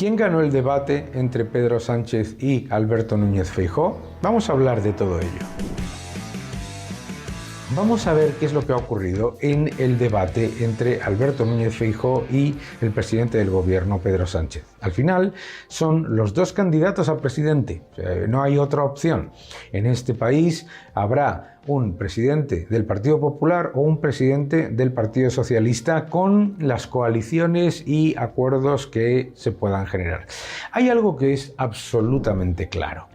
¿Quién ganó el debate entre Pedro Sánchez y Alberto Núñez Feijóo? Vamos a hablar de todo ello. Vamos a ver qué es lo que ha ocurrido en el debate entre Alberto Núñez Feijóo y el presidente del gobierno, Pedro Sánchez. Al final son los dos candidatos a presidente, no hay otra opción. En este país habrá un presidente del Partido Popular o un presidente del Partido Socialista con las coaliciones y acuerdos que se puedan generar. Hay algo que es absolutamente claro.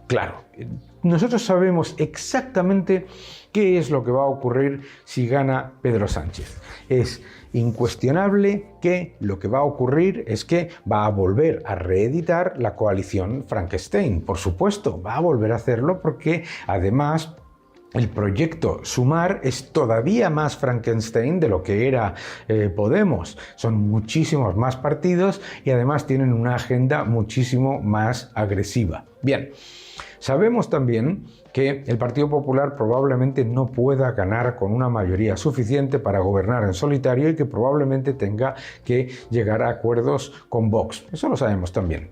Nosotros sabemos exactamente qué es lo que va a ocurrir si gana Pedro Sánchez. Es incuestionable que lo que va a ocurrir es que va a volver a reeditar la coalición Frankenstein. Por supuesto, va a volver a hacerlo porque además el proyecto Sumar es todavía más Frankenstein de lo que era Podemos. Son muchísimos más partidos y además tienen una agenda muchísimo más agresiva. Bien, sabemos también que el Partido Popular probablemente no pueda ganar con una mayoría suficiente para gobernar en solitario y que probablemente tenga que llegar a acuerdos con Vox. Eso lo sabemos también.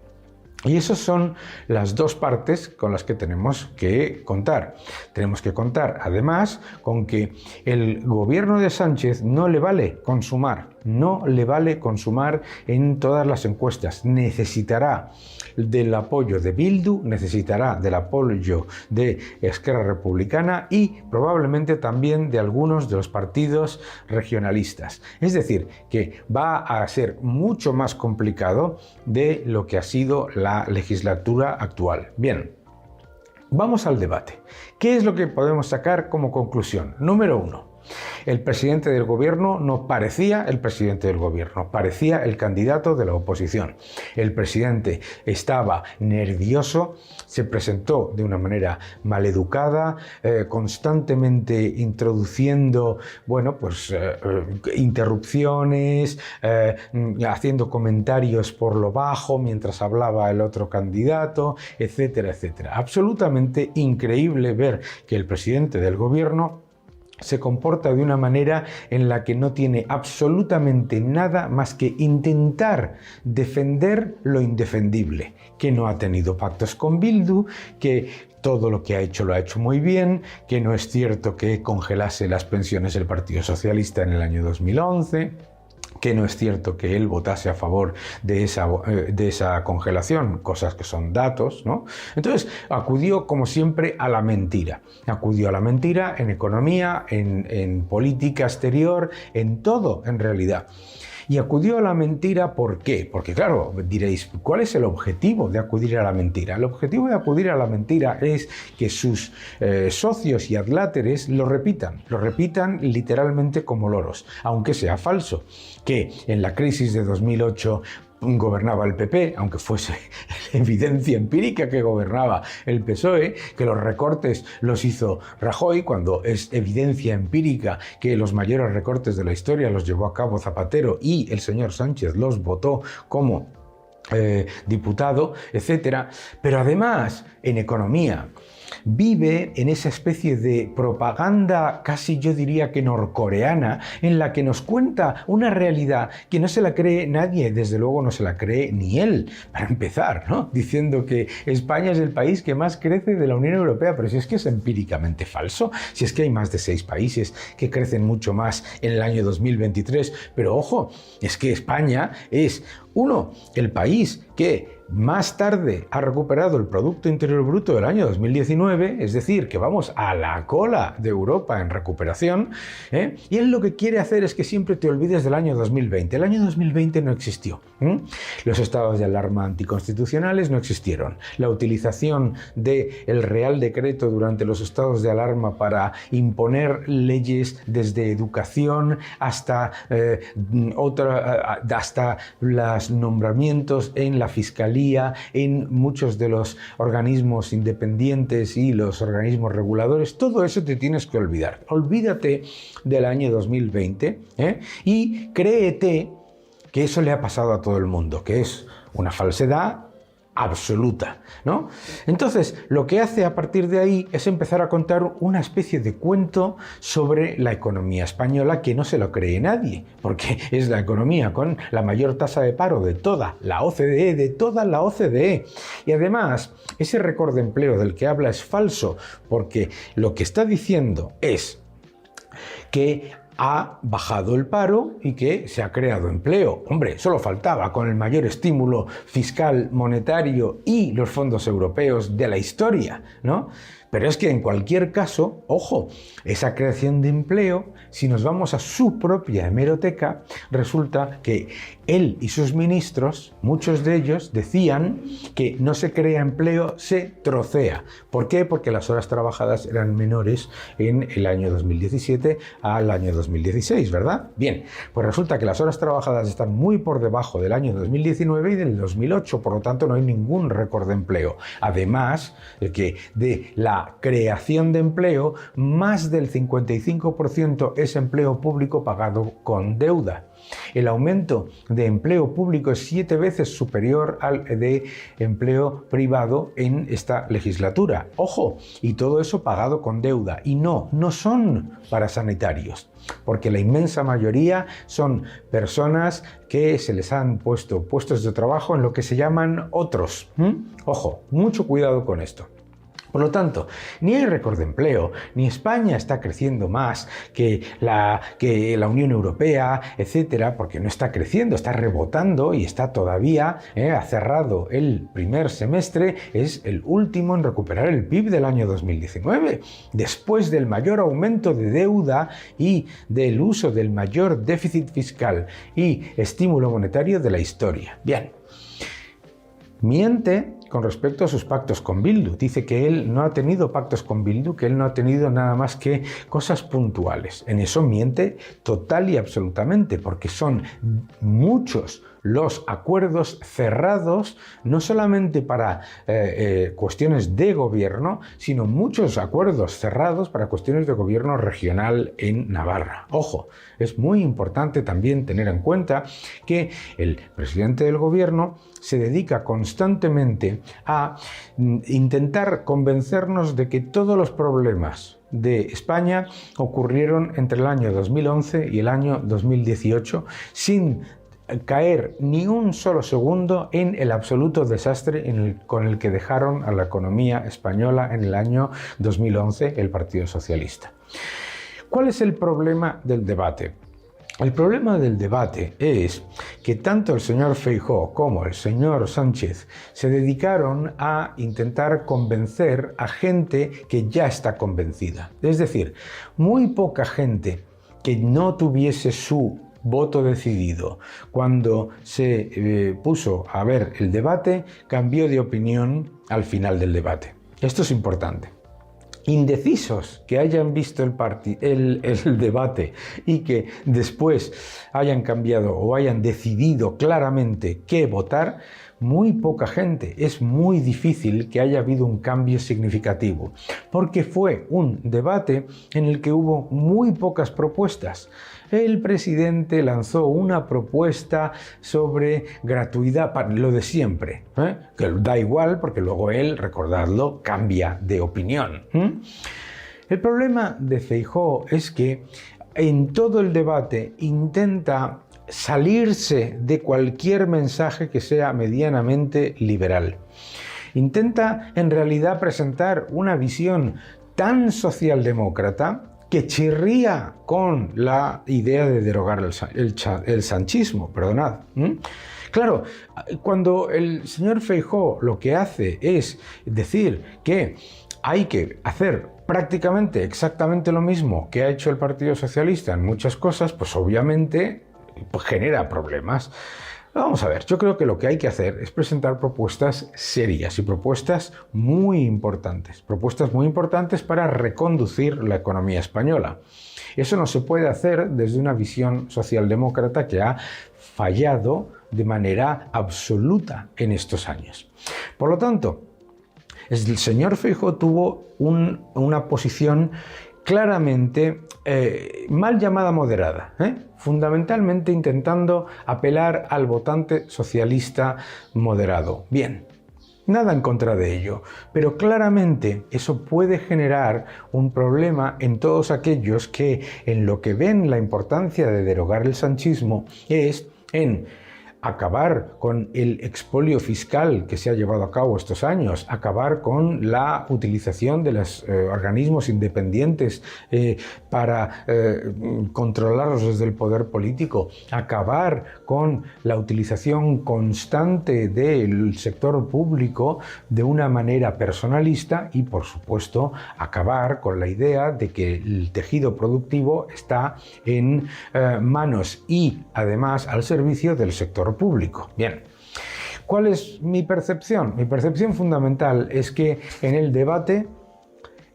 Y esas son las dos partes con las que tenemos que contar. Tenemos que contar, además, con que el gobierno de Sánchez no le vale con Sumar, en todas las encuestas. Necesitará del apoyo de Bildu, necesitará del apoyo de Esquerra Republicana y probablemente también de algunos de los partidos regionalistas. Es decir, que va a ser mucho más complicado de lo que ha sido la legislatura actual. Bien, vamos al debate. ¿Qué es lo que podemos sacar como conclusión? Número 1. El presidente del gobierno no parecía el presidente del gobierno, parecía el candidato de la oposición. El presidente estaba nervioso, se presentó de una manera maleducada, constantemente introduciendo, interrupciones, haciendo comentarios por lo bajo mientras hablaba el otro candidato, etcétera, etcétera. Absolutamente increíble ver que el presidente del gobierno se comporta de una manera en la que no tiene absolutamente nada más que intentar defender lo indefendible, que no ha tenido pactos con Bildu, que todo lo que ha hecho lo ha hecho muy bien, que no es cierto que congelase las pensiones del Partido Socialista en el año 2011, que no es cierto que él votase a favor de esa congelación, cosas que son datos, ¿no? Entonces, acudió, como siempre, a la mentira. Acudió a la mentira en economía, en política exterior, en todo, en realidad. Y acudió a la mentira, ¿por qué? Porque, claro, diréis, ¿cuál es el objetivo de acudir a la mentira? El objetivo de acudir a la mentira es que sus socios y adláteres lo repitan literalmente como loros, aunque sea falso, que en la crisis de 2008 gobernaba el PP, aunque fuese evidencia empírica que gobernaba el PSOE, que los recortes los hizo Rajoy, cuando es evidencia empírica que los mayores recortes de la historia los llevó a cabo Zapatero y el señor Sánchez los votó como diputado, etcétera. Pero además, en economía, vive en esa especie de propaganda casi yo diría que norcoreana en la que nos cuenta una realidad que no se la cree nadie, desde luego no se la cree ni él, para empezar, ¿no? Diciendo que España es el país que más crece de la Unión Europea, pero si es que es empíricamente falso, si es que hay más de 6 países que crecen mucho más en el año 2023, pero ojo, es que España es el país que más tarde ha recuperado el Producto Interior Bruto del año 2019, es decir, que vamos a la cola de Europa en recuperación, y él lo que quiere hacer es que siempre te olvides del año 2020. El año 2020 no existió. Los estados de alarma anticonstitucionales no existieron. La utilización del Real Decreto durante los estados de alarma para imponer leyes desde educación hasta los nombramientos en la Fiscalía, en muchos de los organismos independientes y los organismos reguladores, todo eso te tienes que olvidar. Olvídate del año 2020 y créete que eso le ha pasado a todo el mundo, que es una falsedad, absoluta, ¿no? Entonces, lo que hace a partir de ahí es empezar a contar una especie de cuento sobre la economía española que no se lo cree nadie, porque es la economía con la mayor tasa de paro de toda la OCDE, Y además, ese récord de empleo del que habla es falso, porque lo que está diciendo es que ha bajado el paro y que se ha creado empleo. Hombre, solo faltaba, con el mayor estímulo fiscal, monetario y los fondos europeos de la historia, ¿no? Pero es que en cualquier caso, ojo, esa creación de empleo, si nos vamos a su propia hemeroteca, resulta que él y sus ministros, muchos de ellos, decían que no se crea empleo, se trocea. ¿Por qué? Porque las horas trabajadas eran menores en el año 2017 al año 2016, ¿verdad? Bien, pues resulta que las horas trabajadas están muy por debajo del año 2019 y del 2008, por lo tanto no hay ningún récord de empleo. Además de que de la creación de empleo, más del 55% es empleo público pagado con deuda. El aumento de empleo público es 7 veces superior al de empleo privado en esta legislatura. Ojo, y todo eso pagado con deuda. Y no son parasanitarios, porque la inmensa mayoría son personas que se les han puesto puestos de trabajo en lo que se llaman otros. Ojo, mucho cuidado con esto. Por lo tanto, ni hay récord de empleo, ni España está creciendo más que la Unión Europea, etcétera, porque no está creciendo, está rebotando y está todavía, ha cerrado el primer semestre, es el último en recuperar el PIB del año 2019, después del mayor aumento de deuda y del uso del mayor déficit fiscal y estímulo monetario de la historia. Bien, miente con respecto a sus pactos con Bildu. Dice que él no ha tenido pactos con Bildu, que él no ha tenido nada más que cosas puntuales. En eso miente total y absolutamente, porque son muchos los acuerdos cerrados, no solamente para cuestiones de gobierno, sino muchos acuerdos cerrados para cuestiones de gobierno regional en Navarra. Ojo, es muy importante también tener en cuenta que el presidente del gobierno se dedica constantemente a intentar convencernos de que todos los problemas de España ocurrieron entre el año 2011 y el año 2018 sin caer ni un solo segundo en el absoluto desastre con el que dejaron a la economía española en el año 2011 el Partido Socialista. ¿Cuál es el problema del debate? El problema del debate es que tanto el señor Feijóo como el señor Sánchez se dedicaron a intentar convencer a gente que ya está convencida. Es decir, muy poca gente que no tuviese su voto decidido cuando se puso a ver el debate cambió de opinión al final del debate. Esto es importante. Indecisos que hayan visto el debate y que después hayan cambiado o hayan decidido claramente qué votar, muy poca gente. Es muy difícil que haya habido un cambio significativo, porque fue un debate en el que hubo muy pocas propuestas. El presidente lanzó una propuesta sobre gratuidad, para lo de siempre, que da igual porque luego él, recordadlo, cambia de opinión. El problema de Feijóo es que en todo el debate intenta salirse de cualquier mensaje que sea medianamente liberal. Intenta en realidad presentar una visión tan socialdemócrata que chirría con la idea de derogar el sanchismo, perdonad. Claro, cuando el señor Feijóo lo que hace es decir que hay que hacer prácticamente exactamente lo mismo que ha hecho el Partido Socialista en muchas cosas, pues obviamente genera problemas. Vamos a ver, yo creo que lo que hay que hacer es presentar propuestas serias y propuestas muy importantes para reconducir la economía española. Eso no se puede hacer desde una visión socialdemócrata que ha fallado de manera absoluta en estos años. Por lo tanto, el señor Feijóo tuvo una posición claramente mal llamada moderada, fundamentalmente intentando apelar al votante socialista moderado. Bien, Nada en contra de ello, pero claramente eso puede generar un problema en todos aquellos que en lo que ven la importancia de derogar el sanchismo es en acabar con el expolio fiscal que se ha llevado a cabo estos años, acabar con la utilización de los organismos independientes para controlarlos desde el poder político, acabar con la utilización constante del sector público de una manera personalista y, por supuesto, acabar con la idea de que el tejido productivo está en manos y, además, al servicio del sector público. Bien, ¿cuál es mi percepción? Mi percepción fundamental es que en el debate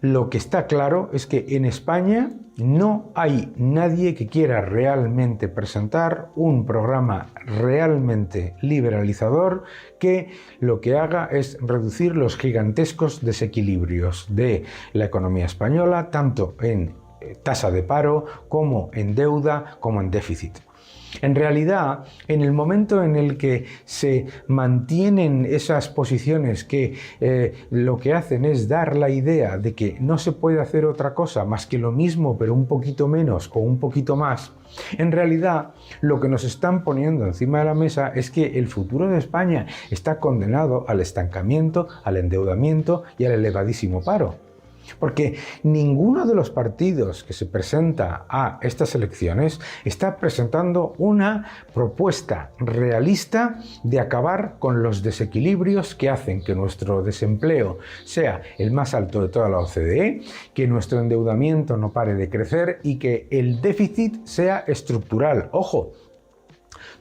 lo que está claro es que en España no hay nadie que quiera realmente presentar un programa realmente liberalizador que lo que haga es reducir los gigantescos desequilibrios de la economía española, tanto en tasa de paro como en deuda como en déficit. En realidad, en el momento en el que se mantienen esas posiciones que lo que hacen es dar la idea de que no se puede hacer otra cosa más que lo mismo pero un poquito menos o un poquito más, en realidad lo que nos están poniendo encima de la mesa es que el futuro de España está condenado al estancamiento, al endeudamiento y al elevadísimo paro. Porque ninguno de los partidos que se presenta a estas elecciones está presentando una propuesta realista de acabar con los desequilibrios que hacen que nuestro desempleo sea el más alto de toda la OCDE, que nuestro endeudamiento no pare de crecer y que el déficit sea estructural. ¡Ojo!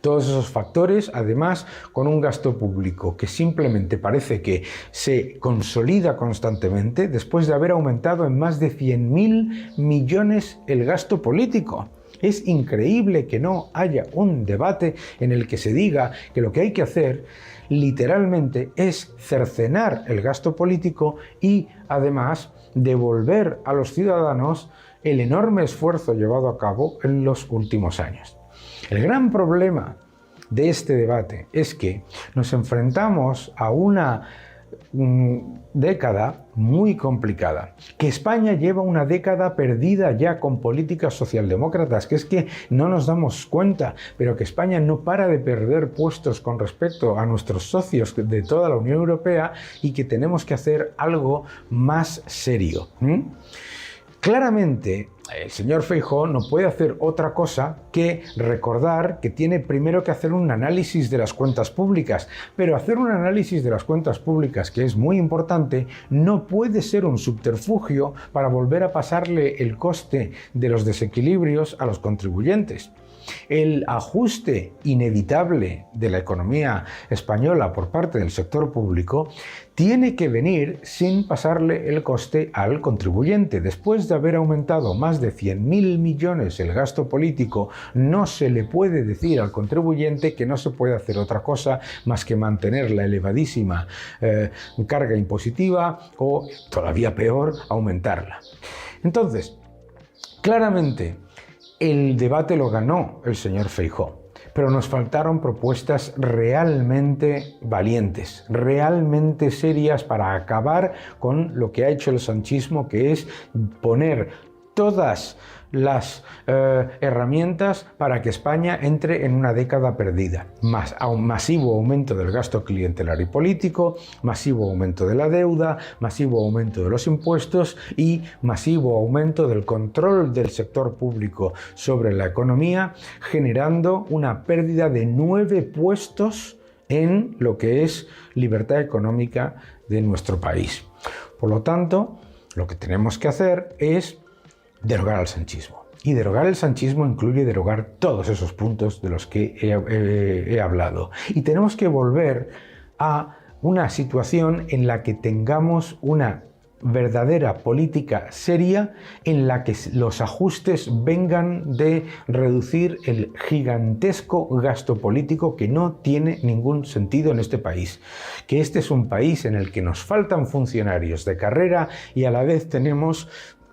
Todos esos factores, además, con un gasto público que simplemente parece que se consolida constantemente después de haber aumentado en más de 100.000 millones el gasto político. Es increíble que no haya un debate en el que se diga que lo que hay que hacer literalmente es cercenar el gasto político y, además, devolver a los ciudadanos el enorme esfuerzo llevado a cabo en los últimos años. El gran problema de este debate es que nos enfrentamos a una década muy complicada, que España lleva una década perdida ya con políticas socialdemócratas, que es que no nos damos cuenta, pero que España no para de perder puestos con respecto a nuestros socios de toda la Unión Europea y que tenemos que hacer algo más serio. Claramente, el señor Feijóo no puede hacer otra cosa que recordar que tiene primero que hacer un análisis de las cuentas públicas, pero hacer un análisis de las cuentas públicas, que es muy importante, no puede ser un subterfugio para volver a pasarle el coste de los desequilibrios a los contribuyentes. El ajuste inevitable de la economía española por parte del sector público tiene que venir sin pasarle el coste al contribuyente. Después de haber aumentado más de 100.000 millones el gasto político, no se le puede decir al contribuyente que no se puede hacer otra cosa más que mantener la elevadísima carga impositiva o, todavía peor, aumentarla. Entonces, claramente, el debate lo ganó el señor Feijóo, pero nos faltaron propuestas realmente valientes, realmente serias para acabar con lo que ha hecho el sanchismo, que es poner todas las herramientas para que España entre en una década perdida. A un masivo aumento del gasto clientelar y político, masivo aumento de la deuda, masivo aumento de los impuestos y masivo aumento del control del sector público sobre la economía, generando una pérdida de 9 puestos en lo que es libertad económica de nuestro país. Por lo tanto, lo que tenemos que hacer es derogar al sanchismo. Y derogar el sanchismo incluye derogar todos esos puntos de los que he hablado. Y tenemos que volver a una situación en la que tengamos una verdadera política seria en la que los ajustes vengan de reducir el gigantesco gasto político que no tiene ningún sentido en este país. Que este es un país en el que nos faltan funcionarios de carrera y a la vez tenemos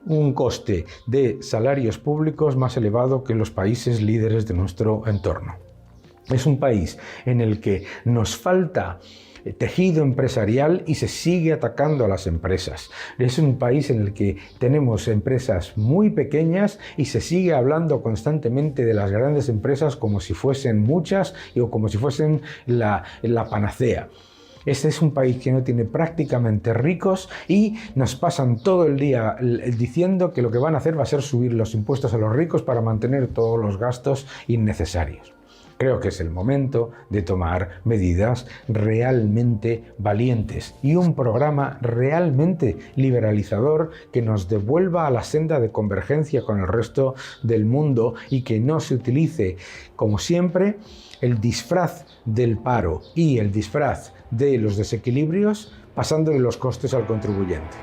un coste de salarios públicos más elevado que los países líderes de nuestro entorno. Es un país en el que nos falta tejido empresarial y se sigue atacando a las empresas. Es un país en el que tenemos empresas muy pequeñas y se sigue hablando constantemente de las grandes empresas como si fuesen muchas o como si fuesen la panacea. Este es un país que no tiene prácticamente ricos y nos pasan todo el día diciendo que lo que van a hacer va a ser subir los impuestos a los ricos para mantener todos los gastos innecesarios. Creo que es el momento de tomar medidas realmente valientes y un programa realmente liberalizador que nos devuelva a la senda de convergencia con el resto del mundo y que no se utilice, como siempre, el disfraz del paro y el disfraz de los desequilibrios pasándole los costes al contribuyente.